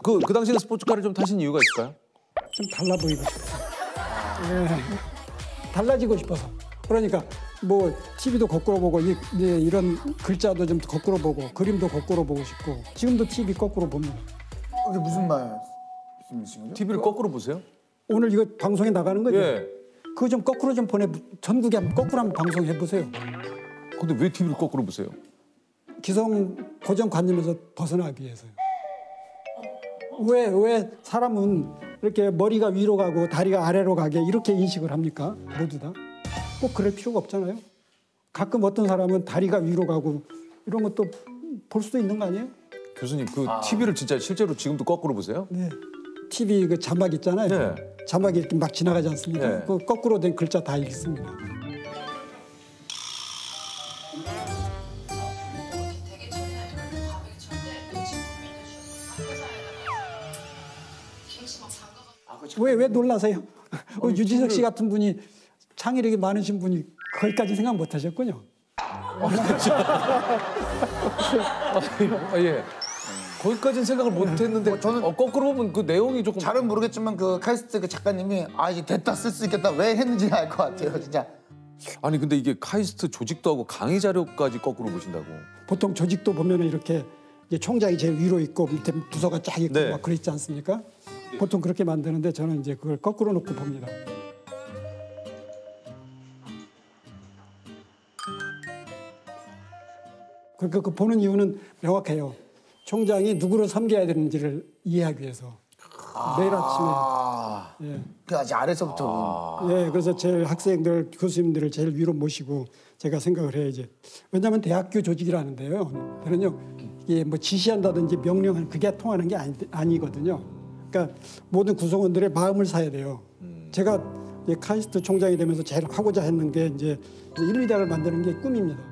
그 당시에 스포츠카를 좀 타신 이유가 있을까요? 좀 달라 보이고 싶어서. 예, 달라지고 싶어서. 그러니까 뭐 TV도 거꾸로 보고 이런 글자도 좀 거꾸로 보고 그림도 거꾸로 보고 싶고 지금도 TV 거꾸로 봅니다. 이게 무슨 말씀이신 거죠? TV를 거꾸로 보세요? 오늘 이거 방송에 나가는 거죠? 예. 그거 좀 거꾸로 좀 전국에 한번 거꾸로 한번 방송해 보세요. 근데 왜 TV를 거꾸로 보세요? 기성 고정관념에서 벗어나기 위해서요. 왜 사람은 이렇게 머리가 위로 가고 다리가 아래로 가게 이렇게 인식을 합니까? 모두 다. 꼭 그럴 필요가 없잖아요. 가끔 어떤 사람은 다리가 위로 가고 이런 것도 볼 수도 있는 거 아니에요? 교수님 그 TV를 진짜 실제로 지금도 거꾸로 보세요? 네. TV 그 자막 있잖아요. 네. 자막이 이렇게 막 지나가지 않습니까? 네. 그 거꾸로 된 글자 다 읽습니다. 왜 놀라세요? 유지석 씨 같은 분이 창의력이 많으신 분이 거기까지 생각 못 하셨군요. 예. 거기까지는 생각을 못 했는데 저는 거꾸로 보면 그 내용이 조금 잘은 모르겠지만 그 카이스트 그 작가님이 이제 됐다 쓸 수 있겠다 왜 했는지 알 것 같아요 진짜. 아니 근데 이게 카이스트 조직도 하고 강의 자료까지 거꾸로 보신다고. 보통 조직도 보면 이렇게 이제 총장이 제일 위로 있고 밑에 부서가 쫙 있고 네. 막 그랬지 않습니까? 보통 그렇게 만드는데 저는 이제 그걸 거꾸로 놓고 봅니다. 그러니까 그 보는 이유는 명확해요. 총장이 누구를 섬겨야 되는지를 이해하기 위해서 매일 아침에 그 아직 아래서부터. 예, 그래서 제일 학생들 교수님들을 제일 위로 모시고 제가 생각을 해야지. 왜냐하면 대학교 조직이라는데요. 저는요 이게 뭐 지시한다든지 명령하는 그게 통하는 게 아니거든요. 그러니까 모든 구성원들의 마음을 사야 돼요. 제가 이제 카이스트 총장이 되면서 제일 하고자 했는 게 이제 인류대학을 만드는 게 꿈입니다.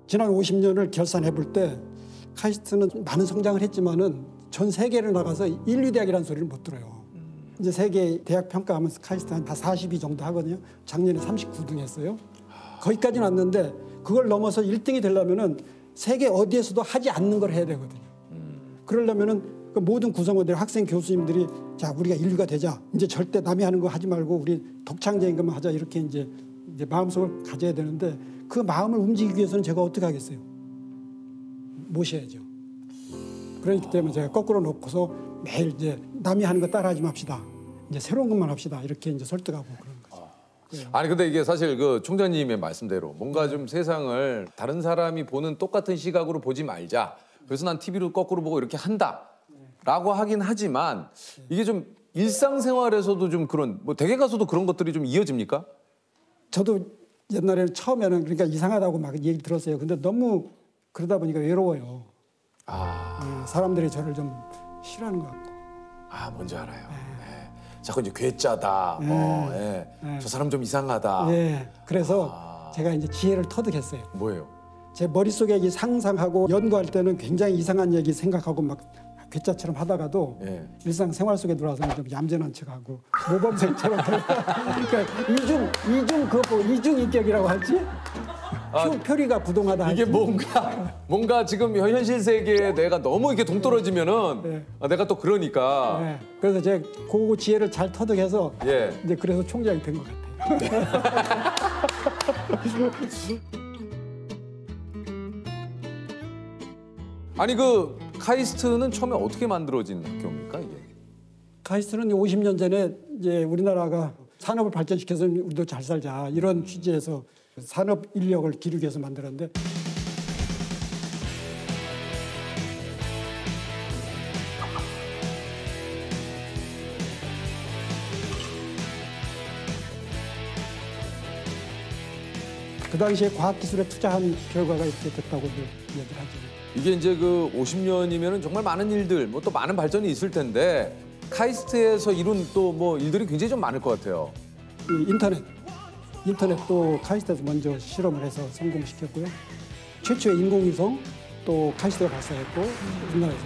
지난 50년을 결산해 볼 때 카이스트는 많은 성장을 했지만은 전 세계를 나가서 인류대학이라는 소리를 못 들어요. 이제 세계 대학 평가하면서 카이스트 한 42 정도 하거든요. 작년에 39등 했어요. 거기까지는 왔는데 그걸 넘어서 1등이 되려면은 세계 어디에서도 하지 않는 걸 해야 되거든요. 그러려면은 그 모든 구성원들, 학생 교수님들이 자 우리가 인류가 되자. 이제 절대 남이 하는 거 하지 말고 우리 독창적인 것만 하자 이렇게 이제 마음속을 가져야 되는데 그 마음을 움직이기 위해서는 제가 어떻게 하겠어요? 모셔야죠. 그렇기 때문에 제가 거꾸로 놓고서 매일 이제 남이 하는 거 따라하지 맙시다. 이제 새로운 것만 합시다. 이렇게 이제 설득하고 그런 거죠. 아니 근데 이게 사실 그 총장님의 말씀대로 뭔가 좀 세상을 다른 사람이 보는 똑같은 시각으로 보지 말자. 그래서 난 TV를 거꾸로 보고 이렇게 한다라고 하긴 하지만 이게 좀 일상생활에서도 좀 그런 뭐 댁에 가서도 그런 것들이 좀 이어집니까? 저도 옛날에는 처음에는 그러니까 이상하다고 막 얘기 들었어요. 근데 너무 그러다 보니까 외로워요. 사람들이 저를 좀 싫어하는 것 같고. 뭔지 알아요. 네. 자꾸 이제 괴짜다. 저 사람 좀 이상하다. 그래서 제가 이제 지혜를 터득했어요. 뭐예요? 제 머릿속에 이 상상하고 연구할 때는 굉장히 이상한 얘기 생각하고 막 괴짜처럼 하다가도 일상생활 속에 들어와서는 좀 얌전한 척하고 모범생처럼 그러니까 이중인격이라고 할지 표리가 부동하다 할지 이게 뭔가 지금 현실 세계에 내가 너무 이렇게 동떨어지면은 내가 또 그러니까 그래서 제가 그 지혜를 잘 터득해서 이제 그래서 총장이 된 것 같아요. 아니 그 카이스트는 처음에 어떻게 만들어진 학교입니까 이게? 카이스트는 50년 전에 이제 우리나라가 산업을 발전시켜서 우리도 잘 살자 이런 취지에서 산업 인력을 기르기 위해서 만들었는데 그 당시에 과학기술에 투자한 결과가 이렇게 됐다고 얘기를 하죠. 이게 이제 그 50년이면은 정말 많은 일들, 뭐 또 많은 발전이 있을 텐데 카이스트에서 이룬 또 뭐 일들이 굉장히 좀 많을 것 같아요. 인터넷도 카이스트에서 먼저 실험을 해서 성공시켰고요. 최초의 인공위성 또 카이스트가 발사했고 우리나라에서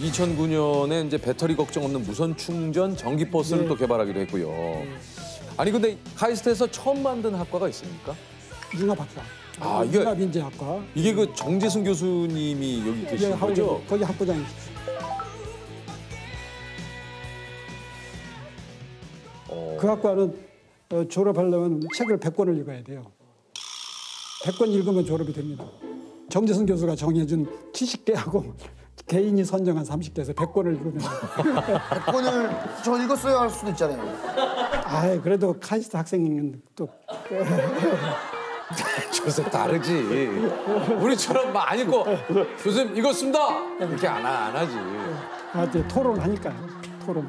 2009년에 이제 배터리 걱정 없는 무선 충전 전기 버스를 또 개발하기도 했고요. 아니 근데 카이스트에서 처음 만든 학과가 있습니까? 융합학과. 아, 이게 문화민재학과. 이게 그 정재승 교수님이 여기 계신 거죠? 거기 학부장이시죠. 그 학과는 졸업하려면 책을 100권을 읽어야 돼요. 100권 읽으면 졸업이 됩니다. 정재승 교수가 정해준 70개하고 개인이 선정한 30개에서 100권을 읽으면 100권을 저 읽었어야 할 수도 있잖아요. 아, 그래도 카이스트 학생은 또 저색 다르지. 우리처럼 막 안 읽고 교수님 읽었습니다 이렇게 안 하지. 이제 토론하니까요. 토론.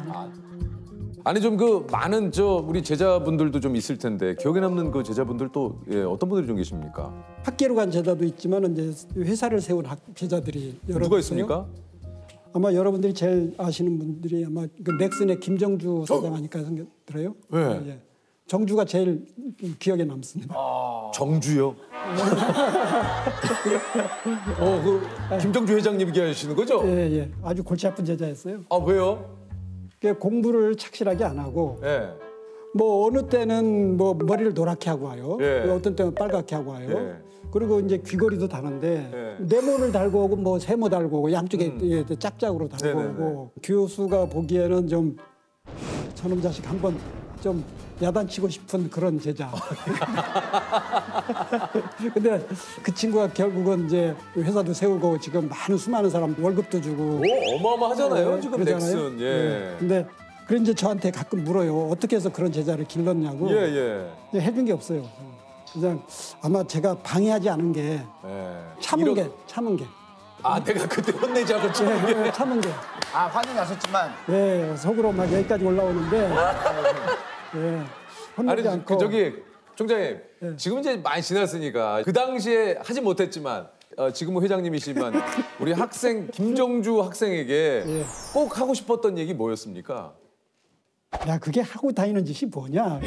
아니 좀 그 많은 우리 제자분들도 좀 있을 텐데 기억에 남는 그 제자분들 또 어떤 분들이 좀 계십니까? 학계로 간 제자도 있지만 이제 회사를 세운 제자들이 여러 누가 있어요. 있습니까? 아마 여러분들이 제일 아시는 분들이 아마 그 넥슨의 김정주 사장 아닐까 생각들어요. 네. 예. 정주가 제일 기억에 남습니다. 정주요? 그 김정주 회장님 얘기하시는 거죠? 예, 예. 아주 골치 아픈 제자였어요. 아 왜요? 공부를 착실하게 안 하고 예. 뭐 어느 때는 뭐 머리를 노랗게 하고 와요. 예. 어떤 때는 빨갛게 하고 와요. 예. 그리고 이제 귀걸이도 다는데 예. 네모를 달고 오고 뭐 세모 달고 오고 양쪽에 짝짝으로 달고 네네네. 오고 교수가 보기에는 좀 저놈 자식 한번 좀 야단치고 싶은 그런 제자. 근데 그 친구가 결국은 이제 회사도 세우고 지금 수많은 사람 월급도 주고. 오, 어마어마하잖아요 네, 지금 그러잖아요. 넥슨. 예. 네. 근데 그래 이제 저한테 가끔 물어요. 어떻게 해서 그런 제자를 길렀냐고. 예. 이제 해준 게 없어요. 그냥 아마 제가 방해하지 않은 게 예. 참은 게. 아 내가 그때 혼내지 않고 참은 게. 예, 참은 게. 아, 화는 나셨지만 예, 속으로 막 여기까지 올라오는데. 예, 아니 혼내지 않고. 총장님 지금 이제 많이 지났으니까 그 당시에 하지 못했지만 지금은 회장님이시지만 우리 학생 김정주 학생에게 예. 꼭 하고 싶었던 얘기 뭐였습니까? 야, 그게 하고 다니는 짓이 뭐냐.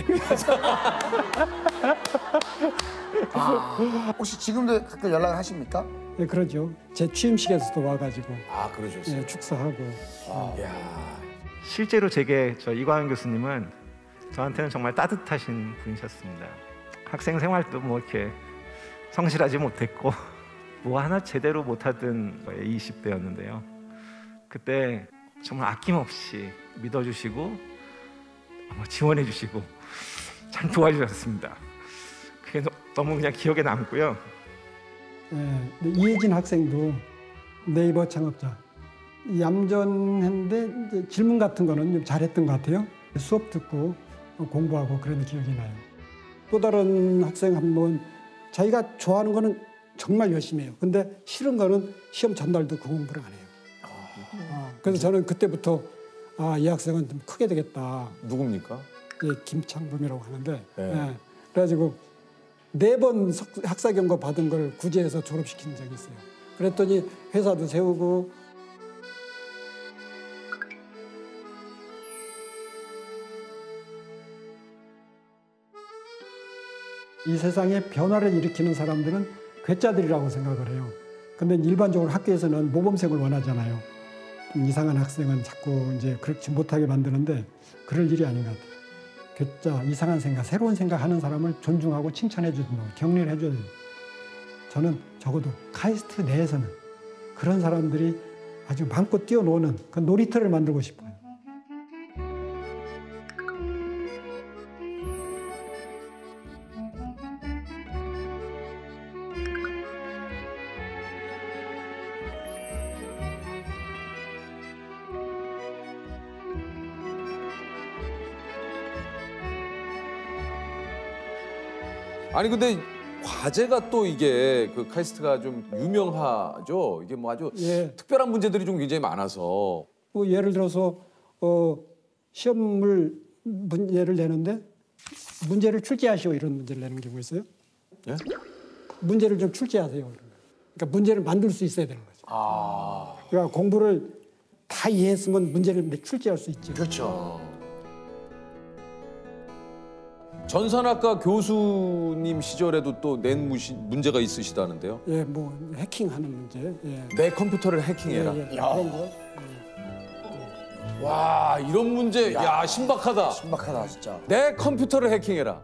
혹시 지금도 가끔 연락을 하십니까? 예, 그러죠. 제 취임식에서도 와가지고 아 그러셨어요. 예, 축사하고. 야. 실제로 제게 이광현 교수님은 저한테는 정말 따뜻하신 분이셨습니다. 학생 생활도 뭐 이렇게 성실하지 못했고 뭐 하나 제대로 못하던 20대였는데요. 그때 정말 아낌없이 믿어주시고 지원해주시고 참 도와주셨습니다. 그게 너무 그냥 기억에 남고요. 예, 이혜진 학생도 네이버 창업자. 얌전했는데 이제 질문 같은 거는 좀 잘했던 것 같아요. 수업 듣고 공부하고 그런 기억이 나요. 또 다른 학생 한 번 자기가 좋아하는 거는 정말 열심히 해요. 근데 싫은 거는 시험 전날도 그 공부를 안 해요. 그래서 저는 그때부터 이 학생은 좀 크게 되겠다. 누굽니까? 김창범이라고 하는데 네. 예, 그래가지고 4번 학사 경고 받은 걸 구제해서 졸업시킨 적이 있어요. 그랬더니 회사도 세우고 이 세상에 변화를 일으키는 사람들은 괴짜들이라고 생각을 해요. 근데 일반적으로 학교에서는 모범생을 원하잖아요. 이상한 학생은 자꾸 이제 그렇지 못하게 만드는데 그럴 일이 아닌 것 같아요. 괴짜, 이상한 생각, 새로운 생각하는 사람을 존중하고 칭찬해 주는 거, 격려를 해줘야 돼요. 저는 적어도 카이스트 내에서는 그런 사람들이 아주 마음껏 뛰어노는 그 놀이터를 만들고 싶어요. 아니 근데 과제가 또 이게 그 카이스트가 좀 유명하죠. 이게 뭐 아주 예. 특별한 문제들이 좀 굉장히 많아서. 뭐 예를 들어서 시험을 문제를 내는데 문제를 출제하시오 이런 문제를 내는 경우 있어요. 예? 문제를 좀 출제하세요. 그러니까 문제를 만들 수 있어야 되는 거죠. 그러니까 공부를 다 이해했으면 문제를 출제할 수 있죠. 그렇죠. 전산학과 교수님 시절에도 또 낸 문제가 있으시다는데요. 예, 뭐 해킹하는 문제. 예. 내 컴퓨터를 해킹해라. 예, 그런 거. 와 이런 문제 야 신박하다. 신박하다 진짜. 내 컴퓨터를 해킹해라.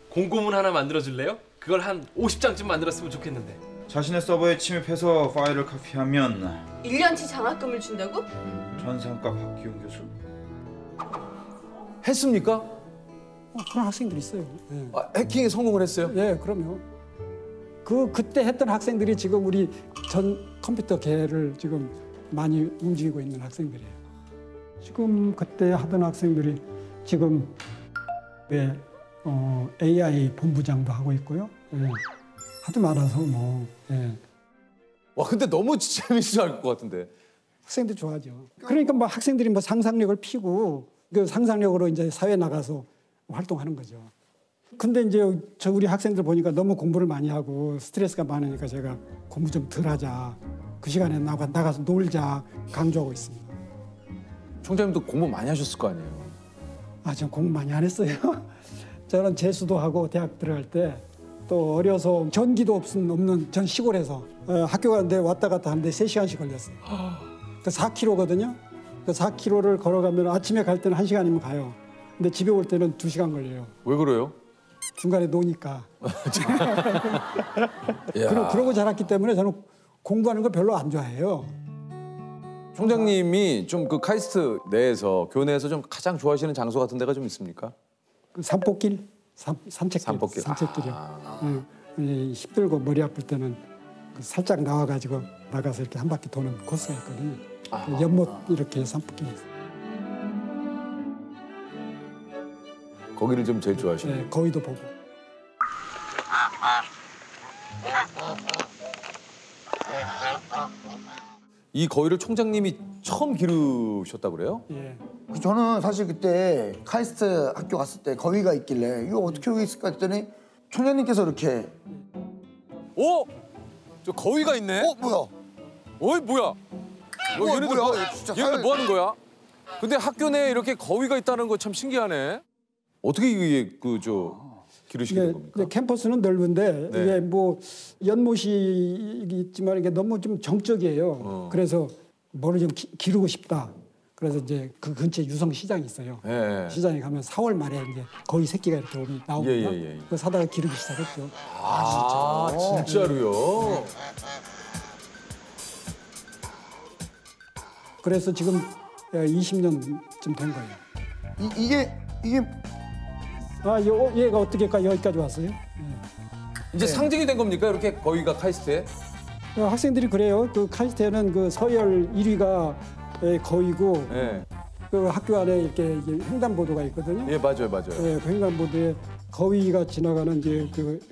공고문 하나 만들어 줄래요? 그걸 한 50장쯤 만들었으면 좋겠는데. 자신의 서버에 침입해서 파일을 카피하면 1년치 장학금을 준다고? 전상과 박기용 교수. 했습니까? 그런 학생들이 있어요. 예. 아, 해킹에 성공을 했어요? 예, 그럼요. 그때 했던 학생들이 지금 우리 전 컴퓨터계를 지금 많이 움직이고 있는 학생들이에요. 지금 그때 하던 학생들이 지금 AI 본부장도 하고 있고요. 예. 하도 많아서 뭐 예. 와, 근데 너무 재밌을 것 같은데. 학생들 좋아하죠. 그러니까 뭐 학생들이 뭐 상상력을 피고 그 상상력으로 이제 사회 나가서 활동하는 거죠. 근데 이제 우리 학생들 보니까 너무 공부를 많이 하고 스트레스가 많으니까 제가 공부 좀 덜 하자. 그 시간에 나가서 놀자 강조하고 있습니다. 총장님도 공부 많이 하셨을 거 아니에요? 아, 전 공부 많이 안 했어요. 저는 재수도 하고 대학 들어갈 때 또 어려서 전기도 없는 전 시골에서 학교 가는데 왔다 갔다 하는데 3시간씩 걸렸어요. 그 4km거든요. 그 4km를 걸어가면 아침에 갈 때는 1시간이면 가요. 근데 집에 올 때는 2시간 걸려요. 왜 그래요? 중간에 노니까. 이야. 그러고 자랐기 때문에 저는 공부하는 거 별로 안 좋아해요. 총장님이 좀 그 카이스트 내에서 교내에서 좀 가장 좋아하시는 장소 같은 데가 좀 있습니까? 그 산복길, 산책길, 산복길. 산책길이요. 힘들고 머리 아플 때는 그 살짝 나와가지고 나가서 이렇게 한 바퀴 도는 코스가 있거든요. 그 연못 이렇게 산복길이 있어요. 거기를 좀 제일 좋아하시는. 네, 거위도 보고. 이 거위를 총장님이 처음 기르셨다고 그래요? 예. 저는 사실 그때 카이스트 학교 갔을 때 거위가 있길래 이거 어떻게 여기 있을까 했더니 총장님께서 이렇게 오! 저 거위가 있네? 뭐야? 어이, 뭐야? 얘네들 뭐야? 뭐, 진짜 얘네들 사회- 뭐 하는 거야? 근데 학교 내에 이렇게 거위가 있다는 거 참 신기하네. 어떻게 이게 기르시게 된 겁니까? 이제 캠퍼스는 넓은데 네. 이게 뭐 연못이 있지만 이게 너무 좀 정적이에요. 그래서 뭐를 좀 기르고 싶다. 그래서 이제 그 근처에 유성 시장이 있어요. 예. 시장에 가면 4월 말에 이제 거위 새끼가 이렇게 나오거든요. 예. 그거 사다가 기르기 시작했죠. 아, 진짜로요? 그래서 지금 20년쯤 된 거예요. 이게 얘가 어떻게 여기까지 왔어요? 이제 상징이 된 겁니까? 이렇게 거위가 카이스트에? 학생들이 그래요. 그 카이스트에는 그 서열 1위가 거위고 예. 그 학교 안에 이렇게 횡단보도가 있거든요. 예, 맞아요. 그 횡단보도에 거위가 지나가는 이제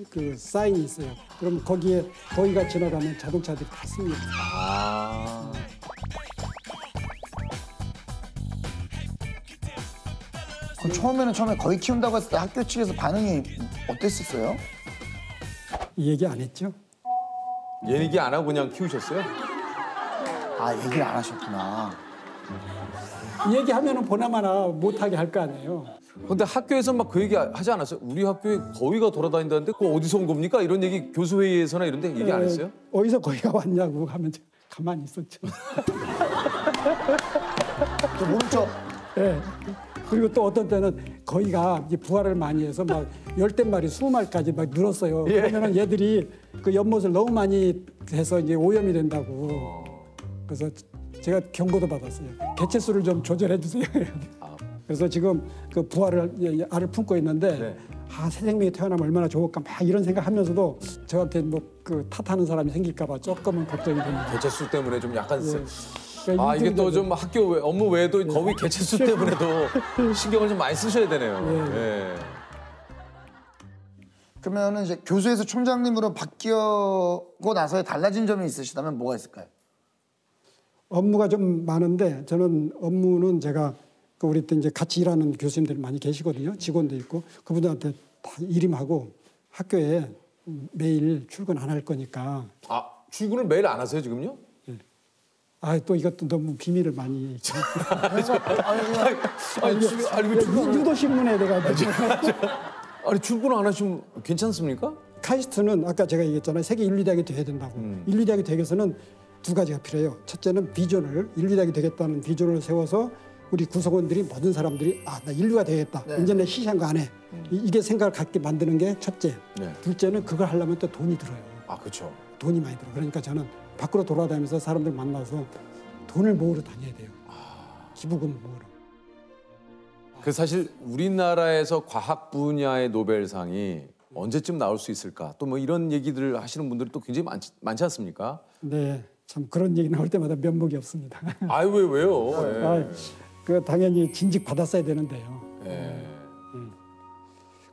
그 사인이 있어요. 그럼 거기에 거위가 지나가면 자동차들이 다 씁니다. 아. 그럼 처음에 거위 키운다고 했을 때 학교 측에서 반응이 어땠었어요? 이 얘기 안 했죠? 얘기 안 하고 그냥 키우셨어요? 아 얘기를 안 하셨구나. 이 얘기하면은 보나마나 못하게 할 거 아니에요. 근데 학교에서 막 그 얘기 하지 않았어요? 우리 학교에 거위가 돌아다닌다는데 그거 어디서 온 겁니까? 이런 얘기 교수회의에서나 이런 데 얘기 안 했어요? 어디서 거위가 왔냐고 하면 가만히 있었죠. 저 모르죠? 예. 그리고 또 어떤 때는 거위가 이제 부화를 많이 해서 막 10대 마리, 20마리까지 막 늘었어요. 그러면은 얘들이 그 연못을 너무 많이 해서 이제 오염이 된다고. 그래서 제가 경고도 받았어요. 개체 수를 좀 조절해 주세요. 그래서 지금 그 부화를 알을 품고 있는데 네. 새 생명이 태어나면 얼마나 좋을까 막 이런 생각하면서도 저한테 뭐 그 탓하는 사람이 생길까 봐 조금은 걱정이 됩니다. 개체수 때문에 좀 약간 그러니까 이게 또 좀 학교 업무 외에도 거위 개체수 때문에도 신경을 좀 많이 쓰셔야 되네요. 예. 그러면은 이제 교수에서 총장님으로 바뀌고 나서에 달라진 점이 있으시다면 뭐가 있을까요? 업무가 좀 많은데 저는 업무는 제가 그 우리 때 이제 같이 일하는 교수님들이 많이 계시거든요. 직원도 있고 그분들한테 다 일임하고 학교에 매일 출근 안 할 거니까. 아, 출근을 매일 안 하세요, 지금요? 또 이것도 너무 비밀을 많이. 출근 유도신문에 내가. 아니 출근 안 하시면 괜찮습니까? 카이스트는 아까 제가 얘기했잖아요. 세계 인류대학이 돼야 된다고. 인류대학이 되기 위해서는 두 가지가 필요해요. 첫째는 비전을 인류대학이 되겠다는 비전을 세워서 우리 구성원들이 모든 사람들이 나 인류가 되겠다. 이제 내 희생과 안 해. 이게 생각을 갖게 만드는 게 첫째. 네. 둘째는 그걸 하려면 또 돈이 들어요. 아, 그렇죠. 돈이 많이 들어. 그러니까 저는 밖으로 돌아다니면서 사람들 만나서 돈을 모으러 다녀야 돼요. 기부금 모으러. 그 사실 우리나라에서 과학 분야의 노벨상이 언제쯤 나올 수 있을까? 또 뭐 이런 얘기들을 하시는 분들이 또 굉장히 많지 않습니까? 네, 참 그런 얘기 나올 때마다 면목이 없습니다. 아유, 왜요? 예. 그 당연히 진즉 받았어야 되는데요. 예.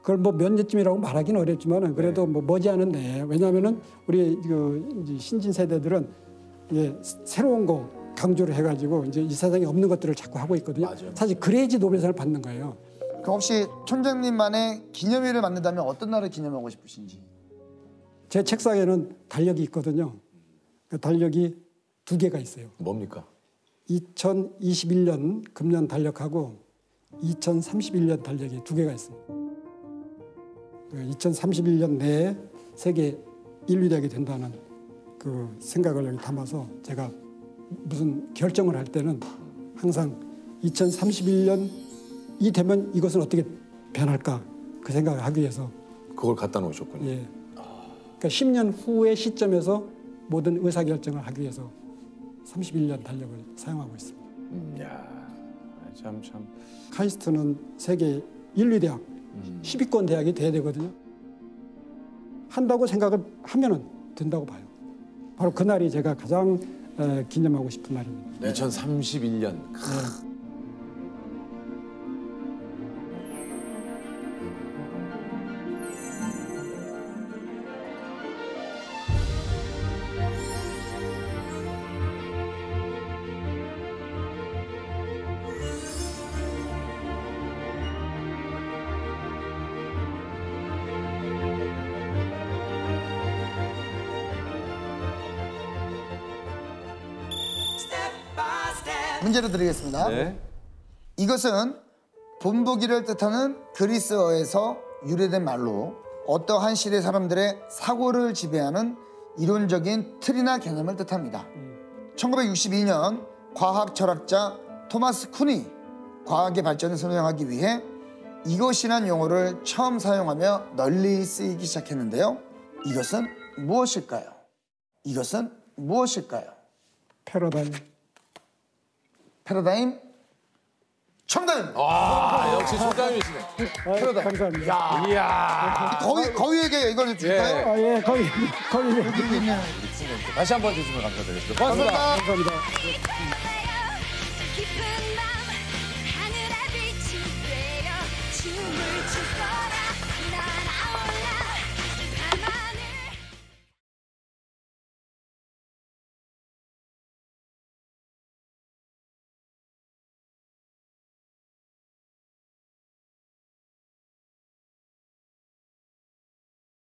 그걸 뭐 몇 년쯤이라고 말하기는 어렵지만 그래도 뭐 머지않은데 왜냐하면은 우리 그 이제 신진 세대들은 새로운 거 강조를 해가지고 이제 이 세상에 없는 것들을 자꾸 하고 있거든요. 맞아요. 사실 그래야지 노벨상을 받는 거예요. 그럼 혹시 총장님만의 기념일을 만든다면 어떤 날을 기념하고 싶으신지? 제 책상에는 달력이 있거든요. 그 달력이 2개가 있어요. 뭡니까? 2021년 금년 달력하고 2031년 달력이 2개가 있습니다. 2031년 내에 세계 인류대학이 된다는 그 생각을 여기 담아서 제가 무슨 결정을 할 때는 항상 2031년이 되면 이것은 어떻게 변할까 그 생각을 하기 위해서 그걸 갖다 놓으셨군요. 예. 그러니까 10년 후의 시점에서 모든 의사결정을 하기 위해서 31년 달력을 사용하고 있습니다. 야, 참. 카이스트는 세계 인류대학 10위권 대학이 돼야 되거든요. 한다고 생각을 하면은 된다고 봐요. 바로 그날이 제가 가장 기념하고 싶은 날입니다. 2031년. 문제를 드리겠습니다. 네. 이것은 본보기를 뜻하는 그리스어에서 유래된 말로 어떠한 시대 사람들의 사고를 지배하는 이론적인 틀이나 개념을 뜻합니다. 1962년 과학 철학자 토마스 쿤이 과학의 발전을 설명하기 위해 이것이란 용어를 처음 사용하며 널리 쓰이기 시작했는데요. 이것은 무엇일까요? 이것은 무엇일까요? 패러다임. 패러다임 정답입니다. 아, 역시 총장님이시네. 감사합니다. 이야. 거위에게 이걸 줄까요? 예, 거의 다시 한번 주시면 감사드리겠습니다. 고맙습니다. 감사합니다. 감사합니다. 깊은 날